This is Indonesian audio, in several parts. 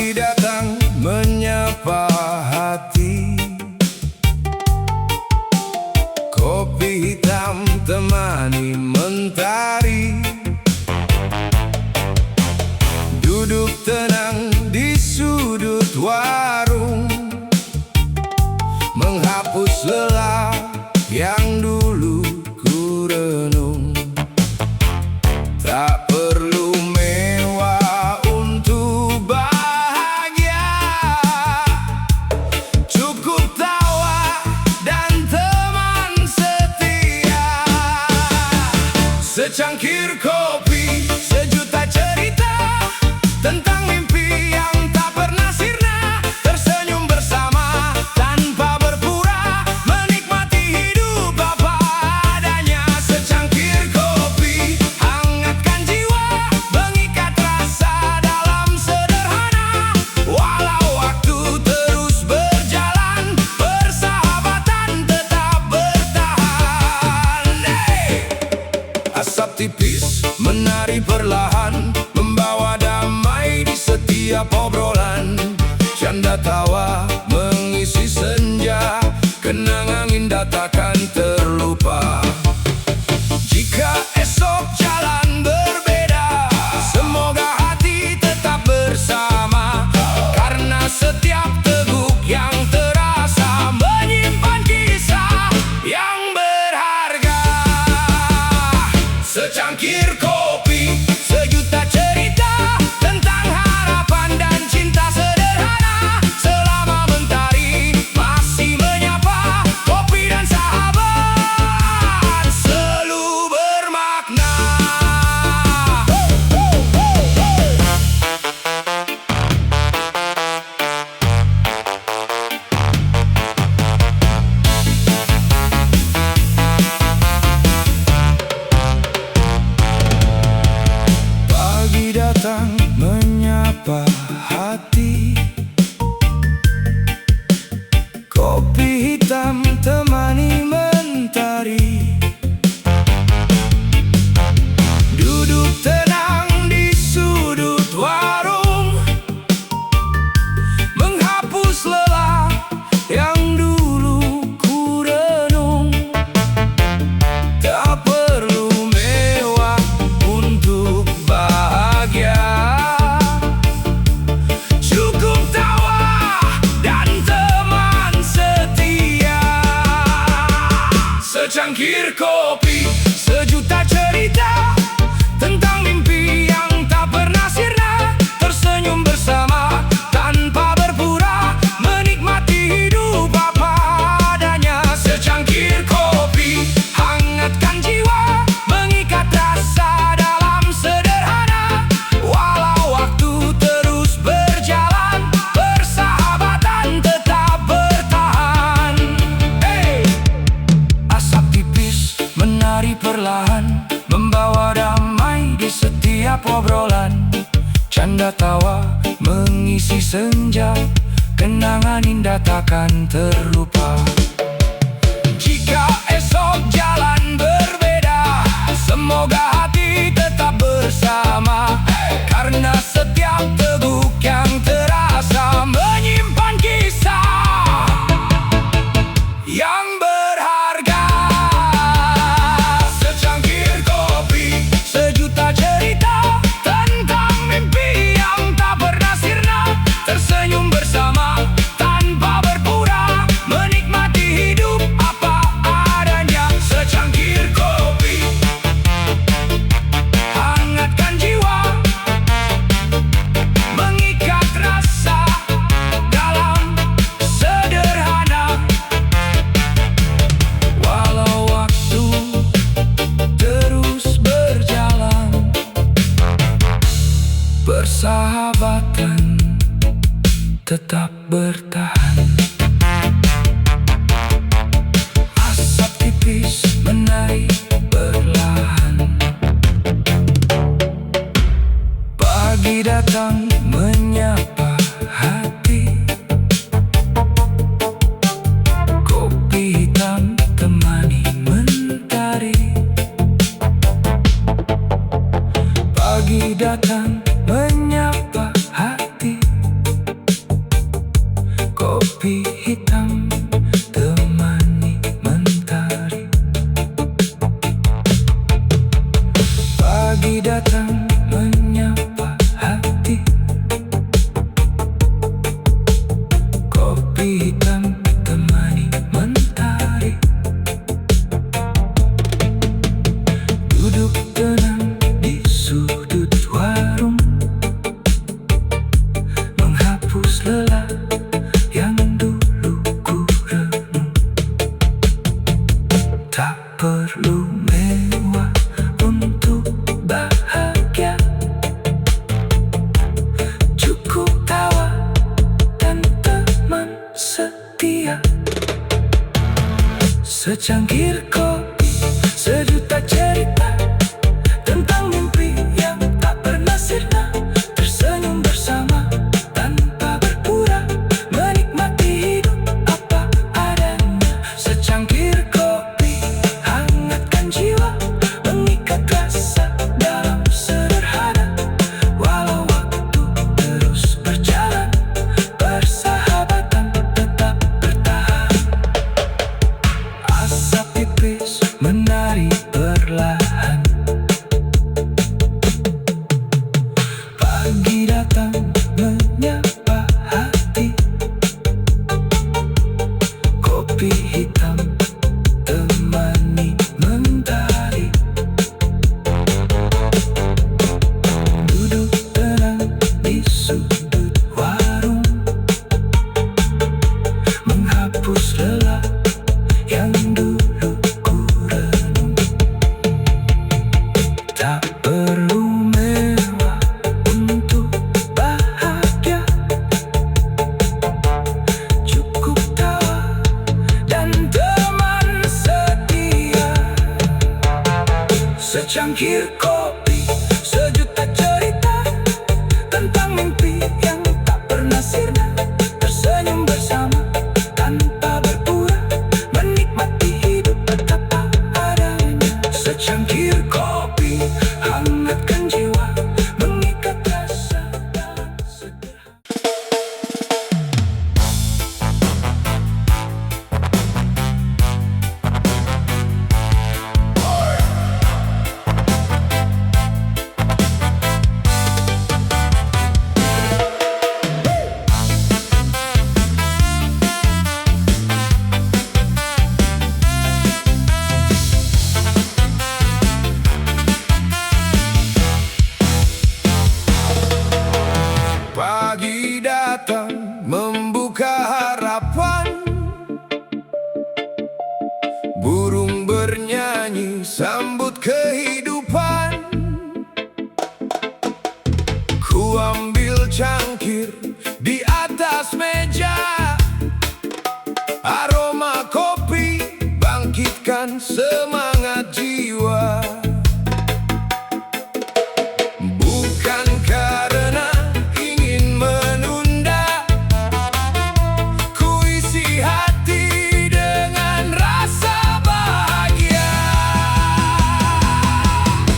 Pagi datang menyapa hati, kopi hitam temani mentari. Duduk tenang di sudut warung, menghapus lelah yang dulu ku renung. Tak perlu mewah untuk bahagia, cukup tawa dan teman setia. Secangkir kopi, sejuta cerita tentang mimpi yang tak pernah sirna. Tersenyum bersama tanpa berpura, menikmati hidup apa adanya. Secangkir kopi hangatkan jiwa, mengikat rasa dalam sederhana. Walau waktu terus berjalan, persahabatan tetap bertahan. Asap tipis menari perlahan, membawa damai di setiap obrolan. Canda tawa mengisi senja, kenangan indah takkan terlupa. Jika esok jalan berbeda, semoga hati tetap bersama. Karena setiap teguk yang terasa menyimpan kisah yang berharga. Secangkir kopi, sejuta cerita tentang harapan dan cinta sederhana. Selama mentari masih menyapa, kopi dan sahabat selalu bermakna. Pagi datang menyapa hati, kopi hitam temani mentari. Duduk tenang di sudut warung, menghapus lelah yang dulu ku renung. Tak perlu mewah untuk bahagia, cukup tawa dan teman setia. Secangkir kopi, sejuta cerita tentang mimpi yang tak pernah sirna. Tersenyum bersama tanpa berpura, menikmati hidup apa adanya. Secangkir kopi hangatkan jiwa, mengikat rasa dalam sederhana. Walau waktu terus berjalan, persahabatan tetap bertahan. Asap tipis menari perlahan, membawa damai di setiap obrolan. Canda tawa mengisi senja, kenangan indah takkan terlupa. Jika esok jalan berbeda, semoga hati tetap bersama. Karena setiap teguk yang terasa menyimpan kisah yang berharga. Secangkir kopi, sejuta cerita tentang mimpi yang tak pernah sirna. Tersenyum bersama tanpa berpura, menikmati hidup apa adanya. Secangkir kopi hangatkan jiwa, mengikat rasa dalam sederhana. Walau waktu terus berjalan, persahabatan tetap bertahan. Asap tipis menari perlahan, pagi datang menyapa hati, kopi hitam temani mentari. Pagi datang menyapa hati, lelah yang dulu ku renung. Tak perlu mewah untuk bahagia, cukup tawa dan teman setia. Secangkir kopi, sejuta cerita tentang mimpi yang tak pernah sirna. Tersenyum bersama tanpa berpura, menikmati hidup apa adanya. Secangkir kopi hangatkan jiwa, mengikat rasa dalam sederhana. Walau waktu terus berjalan, persahabatan tetap bertahan. Asap tipis menari perlahan, pagi datang menyapa hati. Kopi hitam temani mentari, duduk tenang di sudut warung, menghapus lelah yang dulu ku renung. Tak perlu mewah untuk bahagia, cukup tawa dan teman setia. Secangkir kopi, sejuta cerita tentang mimpi yang tak pernah sirna. Tersenyum bersama tanpa berpura, menikmati hidup betapa adanya. Secangkir kopi hangatkan jiwa, mengikat rasa dalam sederhana. Pagi datang membuka harapan, burung bernyanyi sambut kehidupan. Ku ambil cangkir di atas meja, aroma kopi bangkitkan semangat jiwa. Bukan karena ingin menunda, ku isi hati dengan rasa bahagia.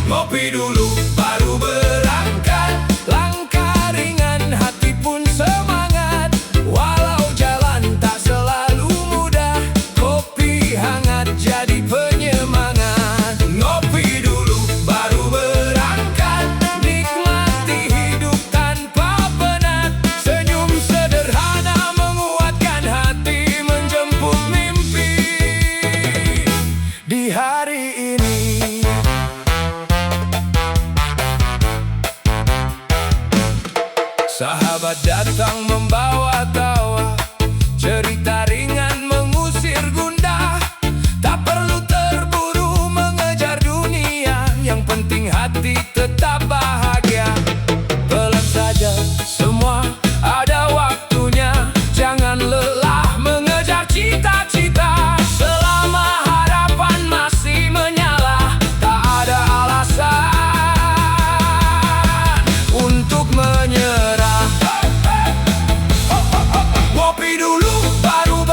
Ngopi dulu baru berangkat, langkah ringan hati pun semangat. Walau jalan tak selalu mudah, kopi hangat jadi penyemangat. Ngopi dulu baru berangkat, nikmati hidup tanpa penat. Senyum sederhana menguatkan hati, menjemput mimpi di hari ini. Sahabat datang membawa tawa, cerita ringan mengusir gundah. Tak perlu terburu mengejar dunia, yang penting hati tetap bahagia. Pelan saja, semua ada waktunya. Jangan lelah mengejar cita-cita. Selama harapan masih menyala, tak ada alasan untuk menyerah. Ngopi dulu baru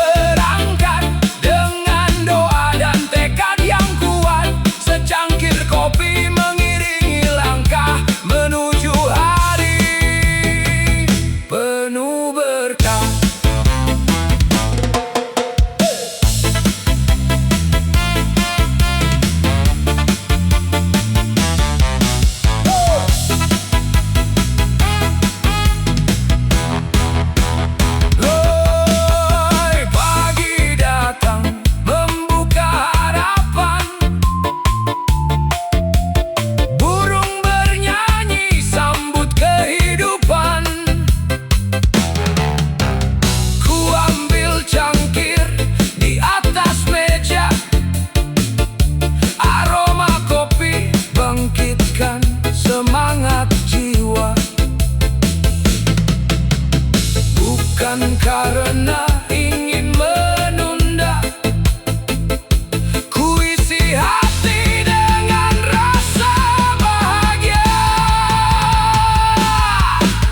bukan karena ingin menunda. Ku isi hati dengan rasa bahagia.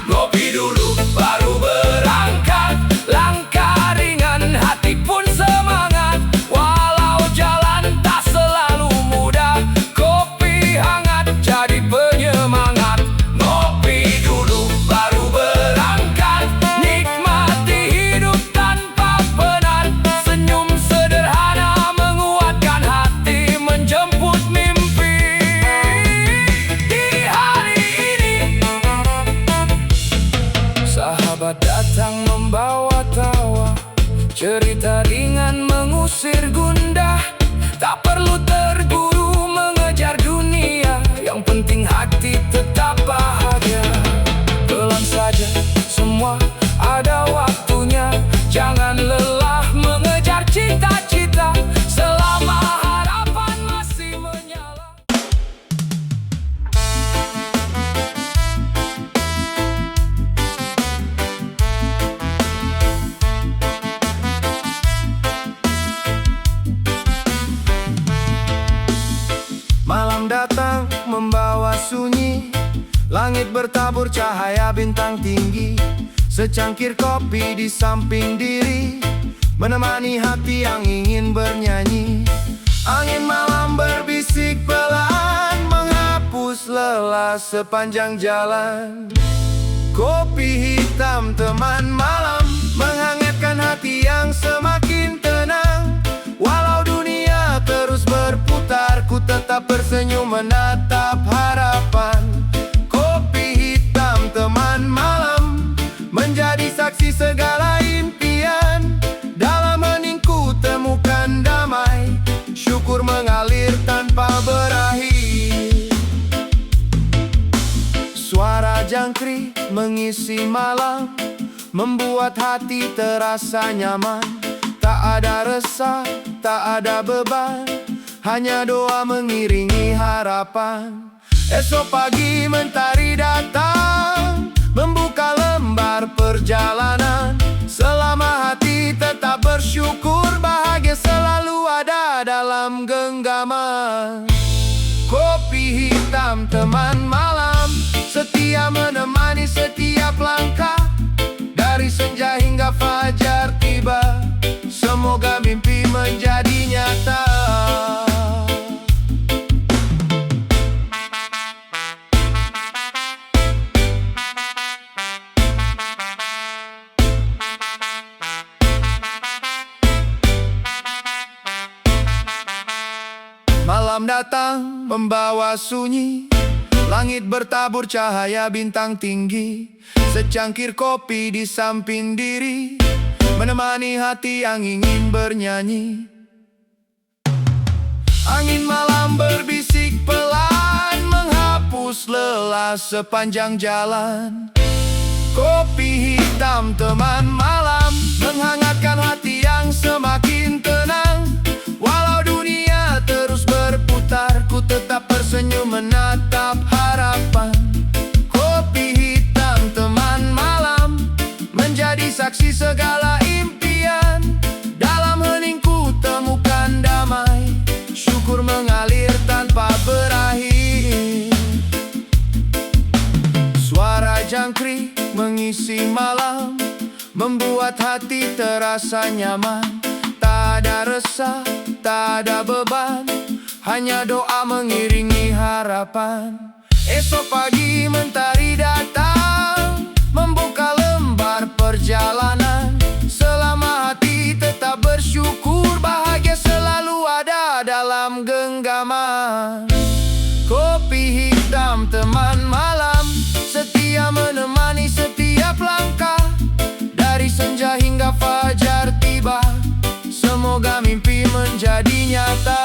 Ngopi dulu baru berangkat, langkah ringan hati pun semangat. Walau jalan tak selalu mudah, kopi hangat jadi penyemangat. Ngopi dulu baru berangkat, nikmati hidup tanpa penat. Senyum sederhana menguatkan hati, menjemput mimpi di hari ini. Sahabat datang membawa tawa, cerita ringan mengusir gundah. Tak perlu terburu mengejar dunia, yang penting hati tetap bahagia. Pelan saja, semua ada waktunya. Jangan lelah mengejar cita-cita, selama harapan masih menyala. Malam datang membawa sunyi, langit bertabur cahaya bintang tinggi. Secangkir kopi di samping diri, menemani hati yang ingin bernyanyi. Angin malam berbisik pelan, menghapus lelah sepanjang jalan. Kopi hitam teman malam, menghangatkan hati yang semakin tenang. Walau dunia terus berputar, ku tetap tersenyum menatap harapan. Kopi hitam teman malam, menjadi saksi segala impian. Dalam heningku temukan damai, syukur mengalir tanpa berakhir. Suara jangkrik mengisi malam, membuat hati terasa nyaman. Tak ada resah, tak ada beban, hanya doa mengiringi harapan. Esok pagi mentari datang, membuka lembar perjalanan. Selama hati tetap bersyukur, bahagia selalu ada dalam genggaman. Kopi hitam teman malam, setia menemani setiap langkah. Dari senja hingga fajar tiba, semoga mimpi menjadi nyata. Malam datang membawa sunyi, langit bertabur cahaya bintang tinggi. Secangkir kopi di samping diri, menemani hati yang ingin bernyanyi. Angin malam berbisik pelan, menghapus lelah sepanjang jalan. Kopi hitam teman malam, menghangatkan hati yang semakin tenang. Walau dunia terus berputar, ku tetap tersenyum menatap harapan. Kopi hitam teman malam, menjadi saksi segala impian. Dalam heningku temukan damai, syukur mengalir tanpa berakhir. Suara jangkrik mengisi malam, membuat hati terasa nyaman. Tak ada resah, tak ada beban, hanya doa mengiringi harapan. Esok pagi mentari datang, membuka lembar perjalanan. Selama hati tetap bersyukur, bahagia selalu ada dalam genggaman. Kopi hitam teman malam, setia menemani setiap langkah. Dari senja hingga fajar tiba, semoga mimpi menjadi nyata.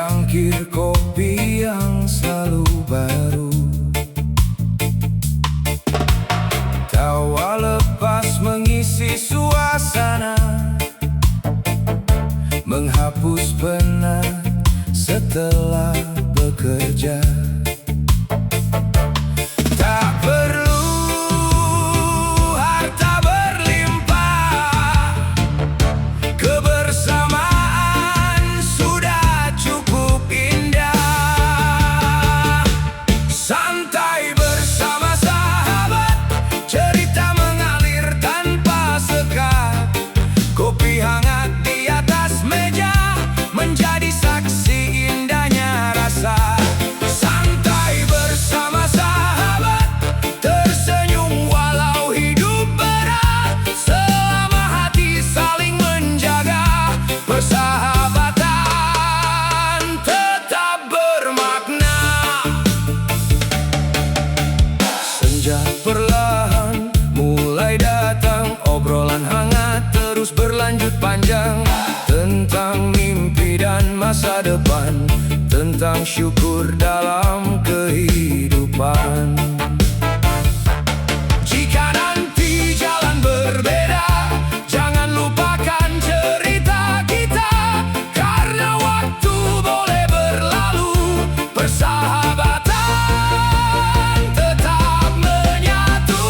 secangkir kopi yang selalu baru. Tawa lepas mengisi suasana, menghapus penat setelah bekerja. Tak perlu harta berlimpah, kebersamaan sudah cukup indah. Santai bersama sahabat, cerita mengalir tanpa sekat. Kopi hangat di atas meja menjadi saksi indahnya rasa. Santai bersama sahabat, tersenyum walau hidup berat. Selama hati saling menjaga, persahabatan tetap bermakna. Senja perlahan mulai datang, obrolan hangat terus berlanjut panjang. Tentang mimpi dan masa depan, tentang syukur dalam kehidupan. Jika nanti jalan berbeda, jangan lupakan cerita kita. Karena waktu boleh berlalu, persahabatan tetap menyatu.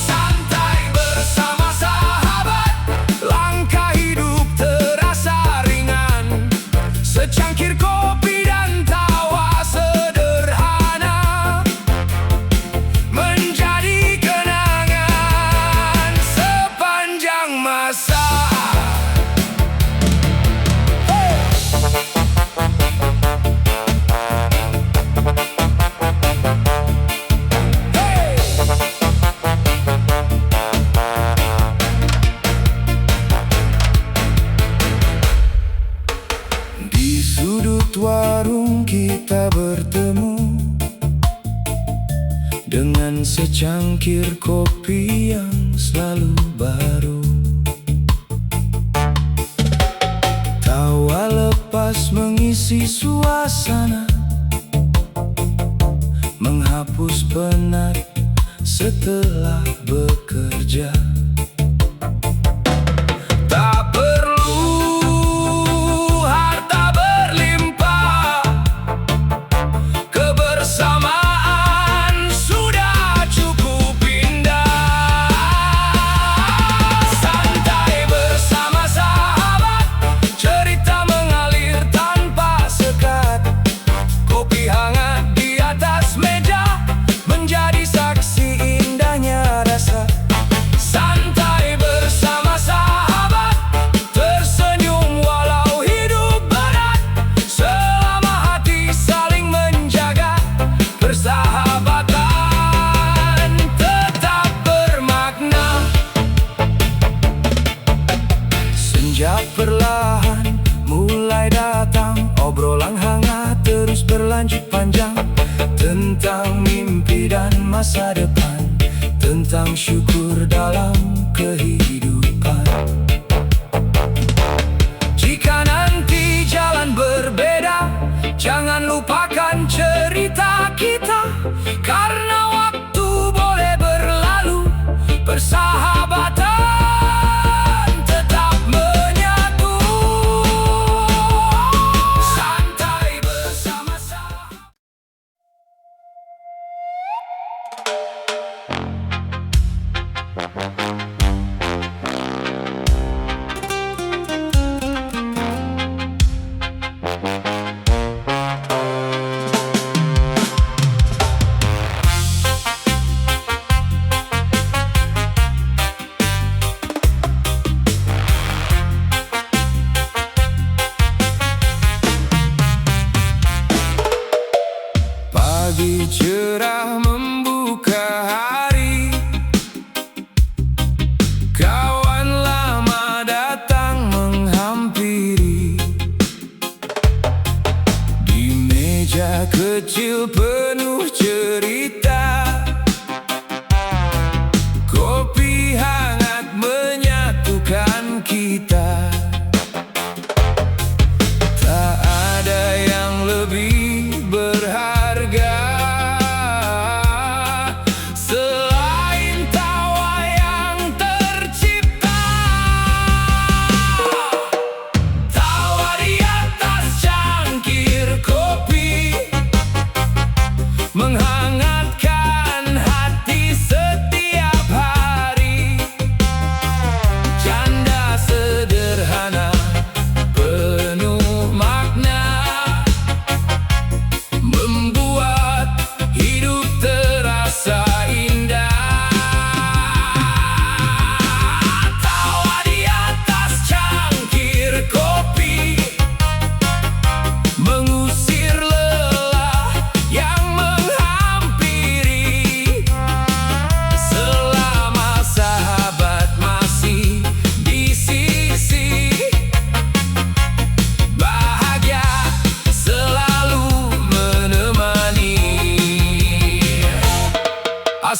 Santai bersama sahabat, langkah hidup terasa ringan. Secangkir kopi dan tawa sederhana menjadi kenangan sepanjang masa. Di sudut warung kita bertemu dengan secangkir kopi yang selalu baru. Tawa lepas mengisi suasana, menghapus penat setelah bekerja. Tak perlu harta berlimpah, kebersamaan sudah cukup indah. Santai bersama sahabat, cerita mengalir tanpa sekat. Kopi hangat di atas meja menjadi saksi indahnya rasa. Santai bersama sahabat, tersenyum walau hidup berat. Selama hati saling menjaga, persahabatan tetap bermakna. Senja perlahan mulai datang, obrolan hangat terus berlanjut panjang. Tentang mimpi dan masa depan, tentang syukur dalam kehidupan. Jika nanti jalan berbeda, jangan lupakan cerita kita. Karena waktu boleh berlalu, persahabatan tetap menyatu. Santai bersama sahabat. Pagi cerah membuka hari, kawan lama datang menghampiri. Di meja kecil penuh cerita, kopi hangat menyatukan kita.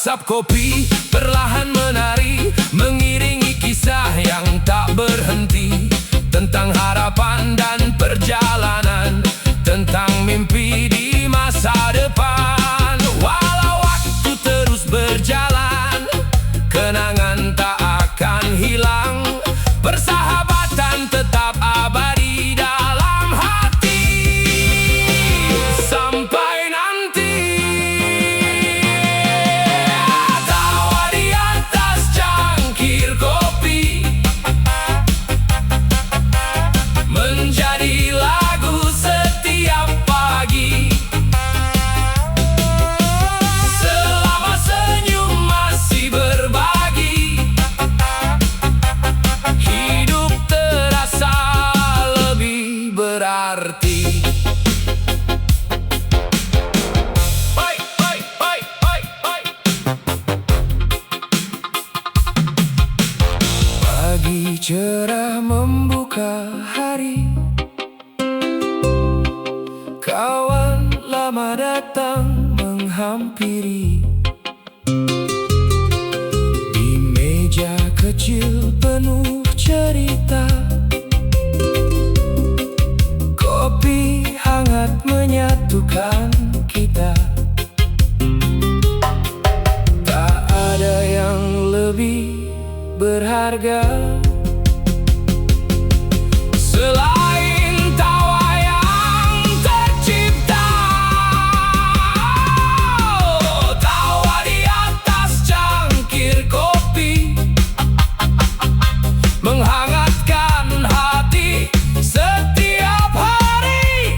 Asap kopi perlahan menari, mengiringi kisah yang tak berhenti, tentang harapan dan perjalanan, tentang mimpi di masa depan. Walau waktu terus berjalan, kenangan tak akan hilang, persahabatan tetap abadi dalam hati sampai nanti. Tawa di atas cangkir kopi menjadi lagu setiap pagi. Selama senyum masih berbagi, hidup terasa lebih berarti. Oi, oi, oi, oi, oi. Pagi cerah membuka hari, kawan lama datang menghampiri. Di meja kecil penuh cerita, kopi hangat menyatukan kita. Tak ada yang lebih berharga selain tawa yang tercipta. Tawa di atas cangkir kopi menghangatkan hati setiap hari.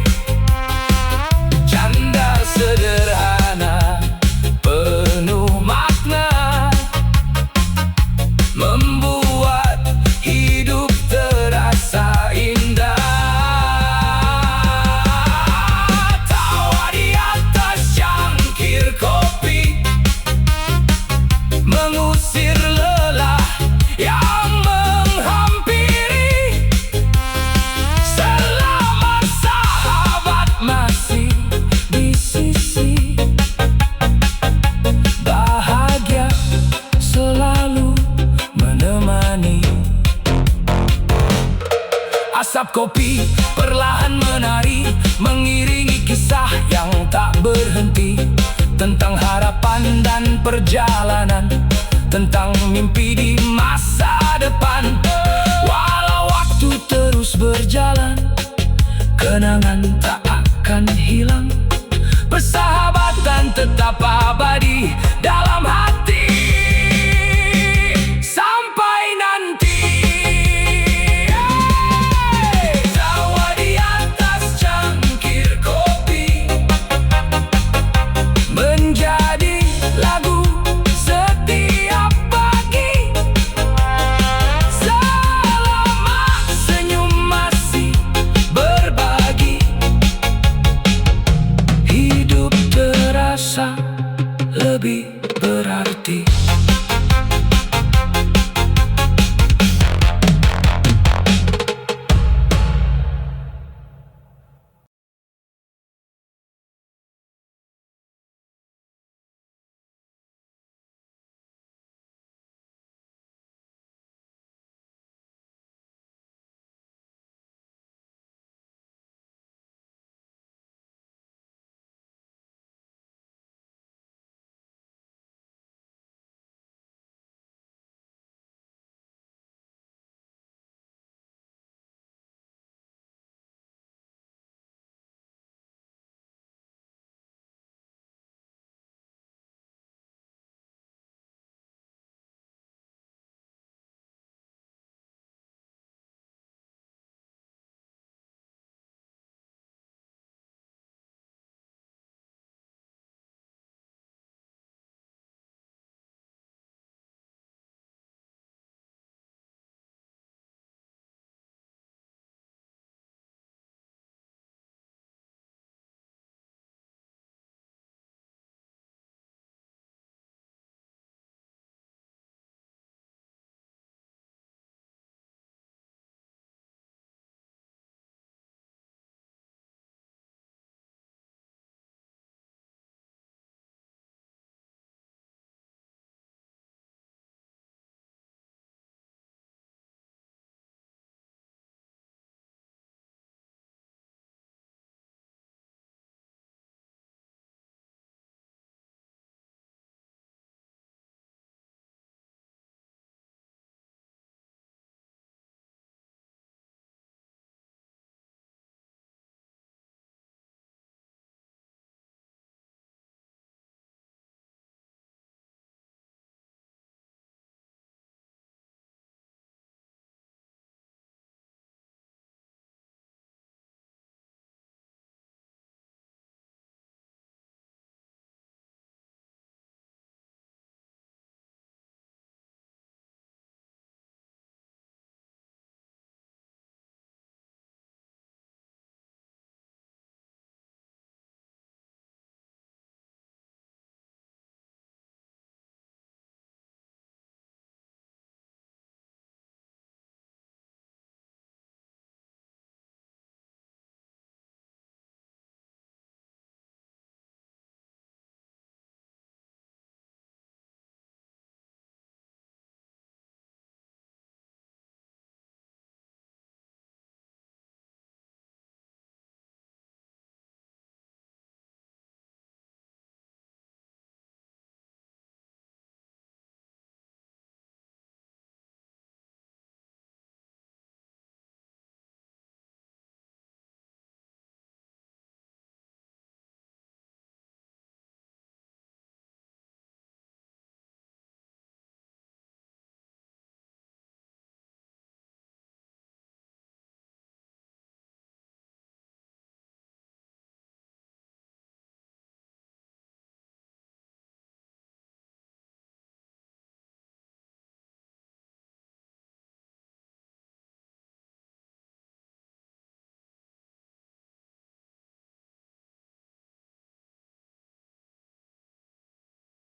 Canda sederhana penuh makna, membuat hidup terasa indah. Tawa di atas cangkir kopi mengusir lelah yang menghampiri. Selama sahabat masih di sisi, bahagia selalu menemani. Asap kopi perlahan menari, mengiringi kisah yang tak berhenti, tentang harapan dan perjalanan, tentang mimpi di masa depan. Walau waktu terus berjalan, kenangan tak akan hilang, persahabatan tetap abadi dalam hati.